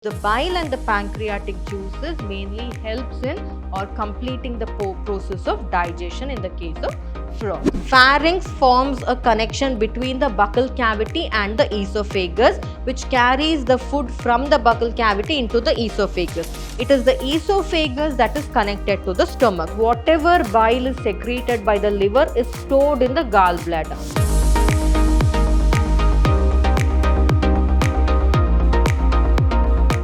The bile and the pancreatic juices mainly helps in or completing the process of digestion in the case of frog. Pharynx forms a connection between the buccal cavity and the esophagus, which carries the food from the buccal cavity into the esophagus. It is the esophagus that is connected to the stomach. Whatever bile is secreted by the liver is stored in the gallbladder.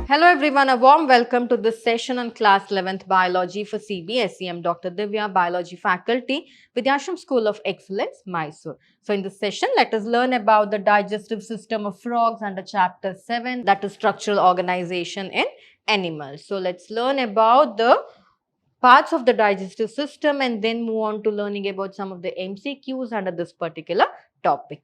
Hello everyone, a warm welcome to this session on class 11th biology for CBSE. I'm Dr. Divya, biology faculty, Vidhyaashram School of Excellence, Mysuru. So in this session, let us learn about the digestive system of frogs under chapter 7, that is structural organization in animals. So let's learn about the parts of the digestive system and then move on to learning about some of the MCQs under this particular topic.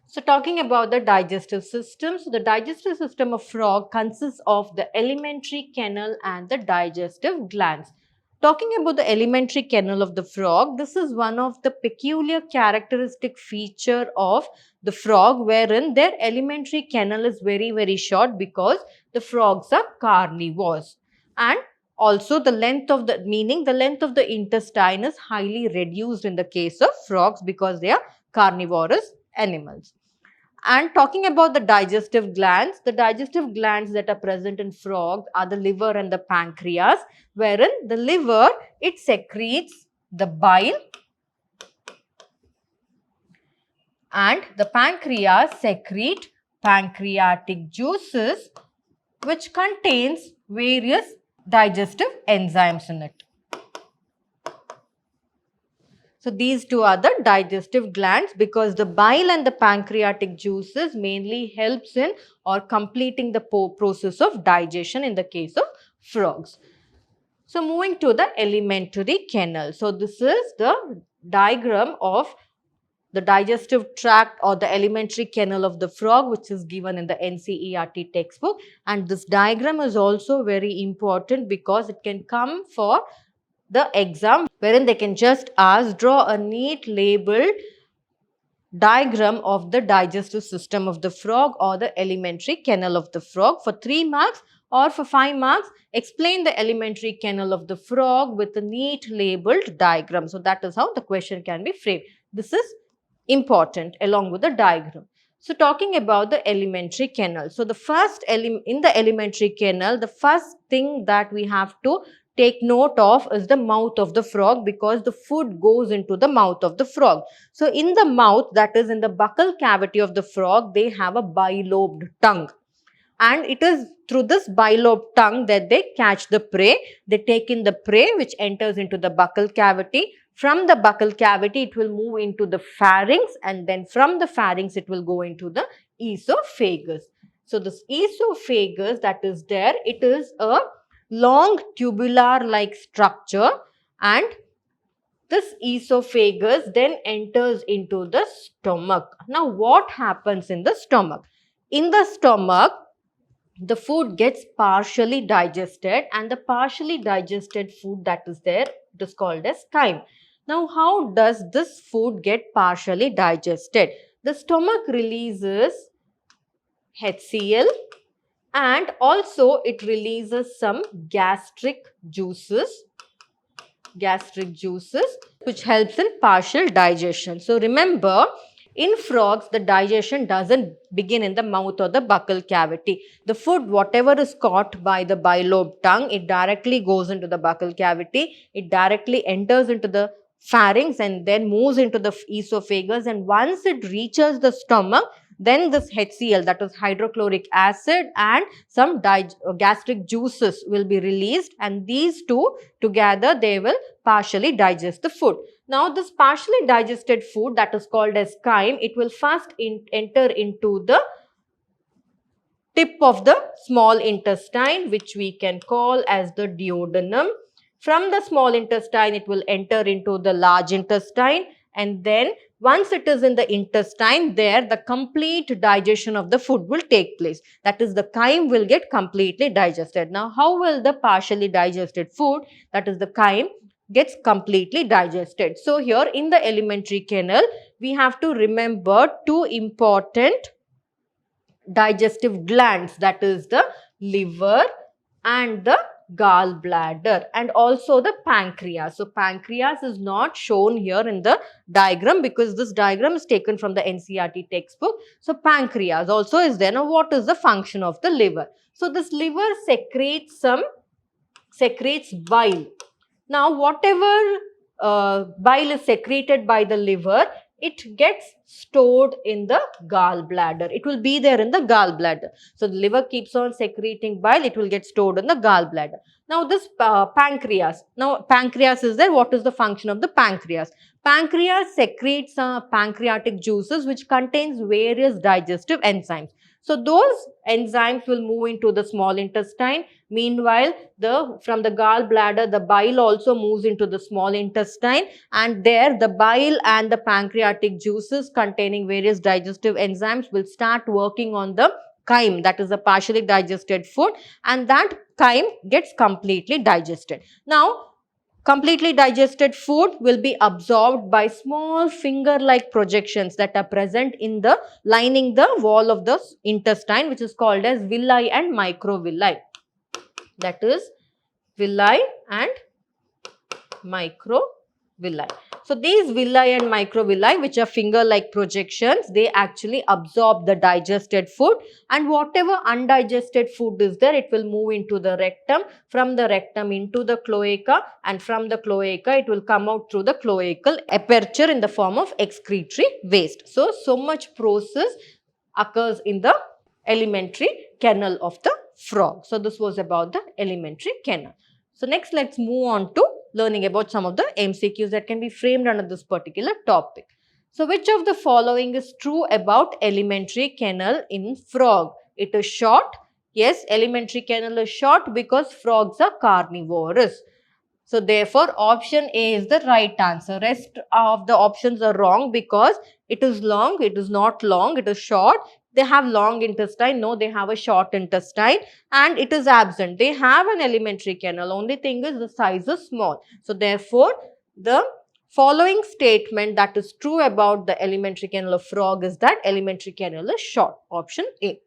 So talking about the digestive system, so the digestive system of frog consists of the alimentary canal and the digestive glands. Talking about the alimentary canal of the frog, this is one of the peculiar characteristic feature of the frog wherein their alimentary canal is very short because the frogs are carnivores, and also the length of the intestine is highly reduced in the case of frogs because they are carnivorous animals. And talking about the digestive glands that are present in frogs are the liver and the pancreas, wherein the liver, it secretes the bile and the pancreas secrete pancreatic juices which contains various digestive enzymes in it. So these two are the digestive glands because the bile and the pancreatic juices mainly helps in or completing the process of digestion in the case of frogs. So moving to the alimentary canal. So this is the diagram of the digestive tract or the alimentary canal of the frog, which is given in the NCERT textbook, and this diagram is also very important because it can come for the exam wherein they can just ask, draw a neat labeled diagram of the digestive system of the frog or the alimentary canal of the frog. For 3 marks or for 5 marks, explain the alimentary canal of the frog with a neat labeled diagram. So that is how the question can be framed. This is important along with the diagram. So talking about the alimentary canal. So the first in the alimentary canal, the first thing that we have to take note of is the mouth of the frog because the food goes into the mouth of the frog. So in the mouth, that is in the buccal cavity of the frog, they have a bilobed tongue. And it is through this bilobed tongue that they catch the prey. They take in the prey which enters into the buccal cavity. From the buccal cavity, it will move into the pharynx, and then from the pharynx, it will go into the esophagus. So this esophagus that is there, it is a long tubular like structure, and this esophagus then enters into the stomach. Now what happens in the stomach? In the stomach, the food gets partially digested, and the partially digested food that is there, it is called as chyme. Now how does this food get partially digested? The stomach releases HCl, and also it releases some gastric juices which helps in partial digestion. So remember, in frogs, the digestion doesn't begin in the mouth or the buccal cavity. The food, whatever is caught by the bilobed tongue, it directly goes into the buccal cavity. It directly enters into the pharynx and then moves into the esophagus, and once it reaches the stomach, then this HCl, that is hydrochloric acid, and some gastric juices will be released, and these two together they will partially digest the food. Now this partially digested food that is called as chyme, it will first enter into the tip of the small intestine, which we can call as the duodenum. From the small intestine, it will enter into the large intestine, and then once it is in the intestine, there the complete digestion of the food will take place. That is, the chyme will get completely digested. Now how will the partially digested food, that is the chyme, gets completely digested? So here in the alimentary canal, we have to remember two important digestive glands, that is the liver and the gallbladder and also the pancreas. So pancreas is not shown here in the diagram because this diagram is taken from the NCERT textbook. So pancreas also is there. Now what is the function of the liver? So this liver secretes bile. Now whatever bile is secreted by the liver, it gets stored in the gallbladder. It will be there in the gallbladder. So the liver keeps on secreting bile, it will get stored in the gallbladder. Now this pancreas. Now pancreas is there. What is the function of the pancreas? Pancreas secretes pancreatic juices which contains various digestive enzymes. So those enzymes will move into the small intestine. Meanwhile, from the gallbladder, the bile also moves into the small intestine, and there the bile and the pancreatic juices containing various digestive enzymes will start working on the chyme, that is the partially digested food, and that chyme gets completely digested. Now, completely digested food will be absorbed by small finger-like projections that are present in the lining the wall of the intestine, which is called as villi and microvilli. That is villi and microvilli. So these villi and microvilli, which are finger-like projections, they actually absorb the digested food, and whatever undigested food is there, it will move into the rectum, from the rectum into the cloaca, and from the cloaca, it will come out through the cloacal aperture in the form of excretory waste. So much process occurs in the alimentary canal of the frog. So this was about the alimentary canal. So next, let's move on to learning about some of the MCQs that can be framed under this particular topic. So which of the following is true about alimentary canal in frog? It is short. Yes, alimentary canal is short because frogs are carnivorous. So therefore, option A is the right answer. Rest of the options are wrong because it is long, it is not long, it is short. They have long intestine. No, they have a short intestine, and it is absent. They have an alimentary canal. Only thing is the size is small. So therefore, the following statement that is true about the alimentary canal of frog is that alimentary canal is short. Option A.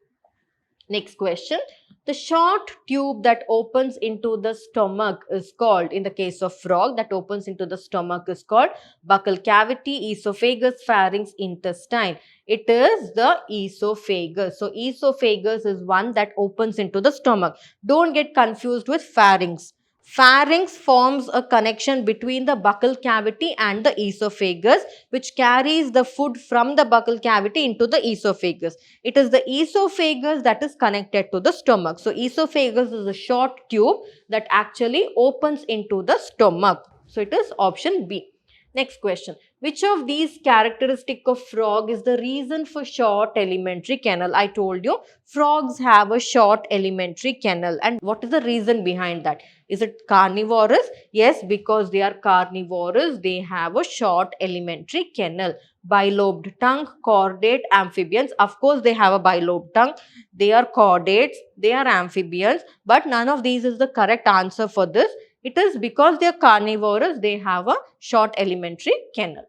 Next question. The short tube that opens into the stomach is called, in the case of frog, that opens into the stomach is called buccal cavity, esophagus, pharynx, intestine. It is the esophagus. So esophagus is one that opens into the stomach. Don't get confused with pharynx. Pharynx forms a connection between the buccal cavity and the esophagus, which carries the food from the buccal cavity into the esophagus. It is the esophagus that is connected to the stomach. So esophagus is a short tube that actually opens into the stomach. So it is option B. Next question. Which of these characteristic of frog is the reason for short alimentary canal? I told you frogs have a short alimentary canal. And what is the reason behind that? Is it carnivorous? Yes, because they are carnivorous, they have a short alimentary canal. Bilobed tongue, chordate, amphibians. Of course, they have a bilobed tongue. They are chordates, they are amphibians. But none of these is the correct answer for this. It is because they are carnivorous, they have a short alimentary canal.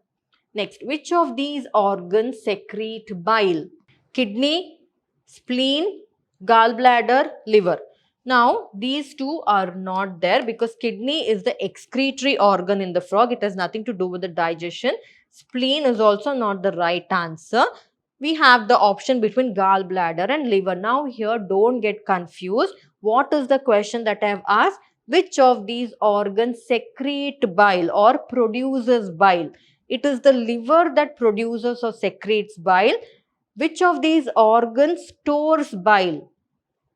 Next, which of these organs secrete bile? Kidney, spleen, gallbladder, liver. Now, these two are not there because kidney is the excretory organ in the frog. It has nothing to do with the digestion. Spleen is also not the right answer. We have the option between gallbladder and liver. Now, here don't get confused. What is the question that I have asked? Which of these organs secrete bile or produces bile? It is the liver that produces or secretes bile. Which of these organs stores bile?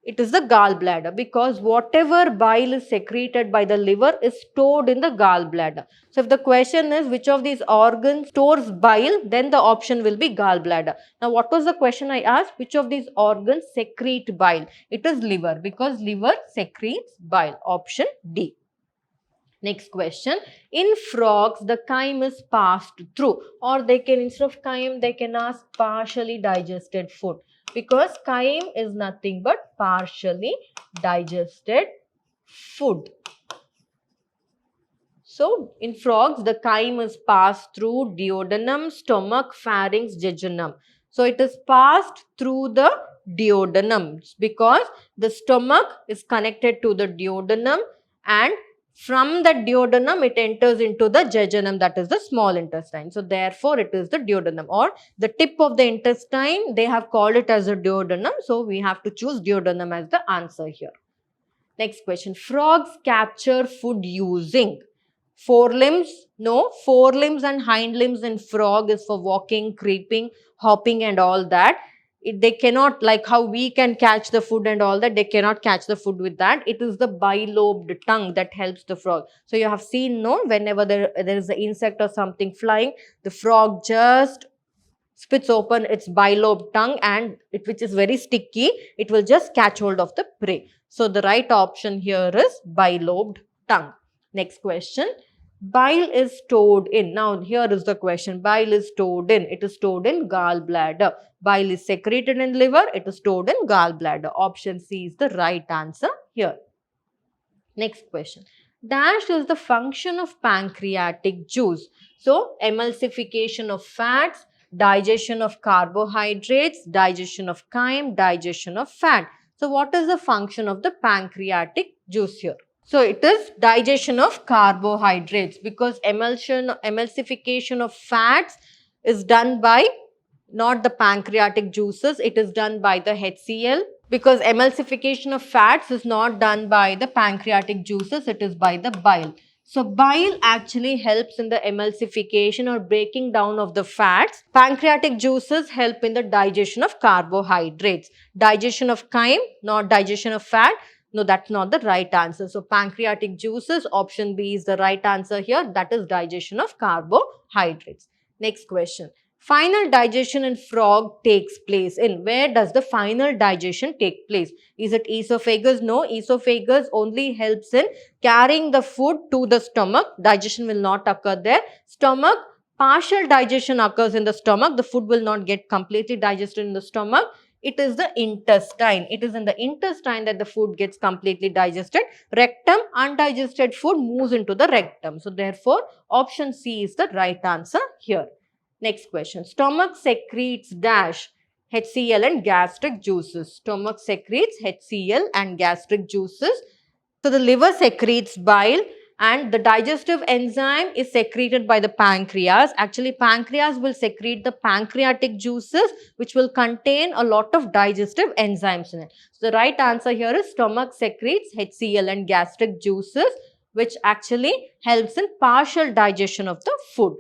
It is the gallbladder, because whatever bile is secreted by the liver is stored in the gallbladder. So if the question is which of these organs stores bile, then the option will be gallbladder. Now what was the question I asked? Which of these organs secrete bile? It is liver, because liver secretes bile. Option D. Next question. In frogs, the chyme is passed through, or they can, instead of chyme, they can ask partially digested food, because chyme is nothing but partially digested food. So, in frogs, the chyme is passed through duodenum, stomach, pharynx, jejunum. So, it is passed through the duodenum, because the stomach is connected to the duodenum, and from the duodenum it enters into the jejunum, that is the small intestine. So therefore it is the duodenum, or the tip of the intestine, they have called it as a duodenum. So we have to choose duodenum as the answer here. Next question. Frogs capture food using forelimbs? No, forelimbs and hind limbs in frog is for walking, creeping, hopping and all that. They cannot, like how we can catch the food and all that, they cannot catch the food with that. It is the bilobed tongue that helps the frog. So you have seen, no, whenever there is an insect or something flying, the frog just spits open its bilobed tongue, and which is very sticky, it will just catch hold of the prey. So the right option here is bilobed tongue. Next question. Bile is stored in. Now here is the question. Bile is stored in. It is stored in gallbladder. Bile is secreted in liver. It is stored in gallbladder. Option C is the right answer here. Next question. Dash is the function of pancreatic juice. So emulsification of fats, digestion of carbohydrates, digestion of chyme, digestion of fat. So what is the function of the pancreatic juice here? So it is digestion of carbohydrates, because emulsification of fats is done by not the pancreatic juices, it is done by the HCl, because emulsification of fats is not done by the pancreatic juices, it is by the bile. So bile actually helps in the emulsification or breaking down of the fats. Pancreatic juices help in the digestion of carbohydrates. Digestion of chyme, not digestion of fat. No, that's not the right answer. So pancreatic juices, option B is the right answer here. That is digestion of carbohydrates. Next question. Final digestion in frog takes place in. Where does the final digestion take place? Is it esophagus? No, esophagus only helps in carrying the food to the stomach. Digestion will not occur there. Stomach, partial digestion occurs in the stomach. The food will not get completely digested in the stomach. It is the intestine. It is in the intestine that the food gets completely digested. Rectum, undigested food moves into the rectum. So therefore, option C is the right answer here. Next question. Stomach secretes dash, HCl and gastric juices. Stomach secretes HCl and gastric juices. So the liver secretes bile, and the digestive enzyme is secreted by the pancreas. Actually, pancreas will secrete the pancreatic juices, which will contain a lot of digestive enzymes in it. So the right answer here is stomach secretes HCl and gastric juices, which actually helps in partial digestion of the food.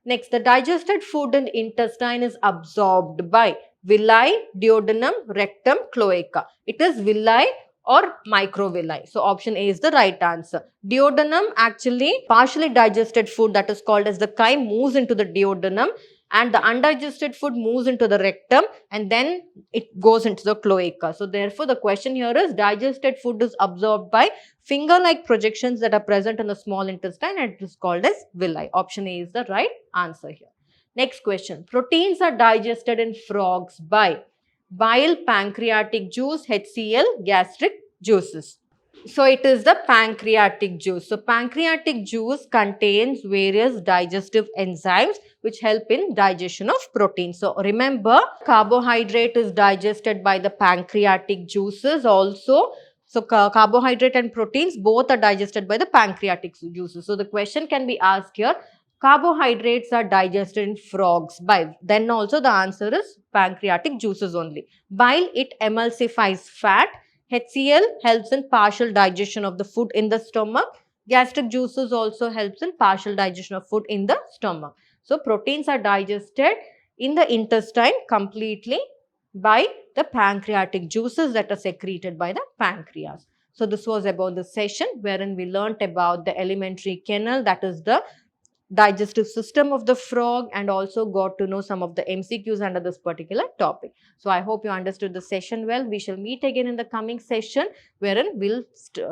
Next, the digested food in intestine is absorbed by villi, duodenum, rectum, cloaca. It is villi or microvilli. So option A is the right answer. Duodenum, actually partially digested food, that is called as the chyme, moves into the duodenum, and the undigested food moves into the rectum, and then it goes into the cloaca. So therefore the question here is digested food is absorbed by finger-like projections that are present in the small intestine, and it is called as villi. Option A is the right answer here. Next question. Proteins are digested in frogs by bile, pancreatic juice, HCl, gastric juices. So it is the pancreatic juice. So pancreatic juice contains various digestive enzymes which help in digestion of protein. So remember, carbohydrate is digested by the pancreatic juices also. So carbohydrate and proteins both are digested by the pancreatic juices. So the question can be asked here, carbohydrates are digested in frogs by, then also the answer is pancreatic juices only. Bile, it emulsifies fat. HCl helps in partial digestion of the food in the stomach. Gastric juices also helps in partial digestion of food in the stomach. So proteins are digested in the intestine completely by the pancreatic juices that are secreted by the pancreas. So this was about the session wherein we learnt about the alimentary canal, that is the digestive system of the frog, and also got to know some of the MCQs under this particular topic. So I hope you understood the session well. We shall meet again in the coming session wherein we'll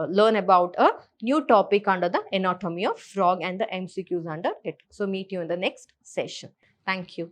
learn about a new topic under the anatomy of frog and the MCQs under it. So meet you in the next session. Thank you.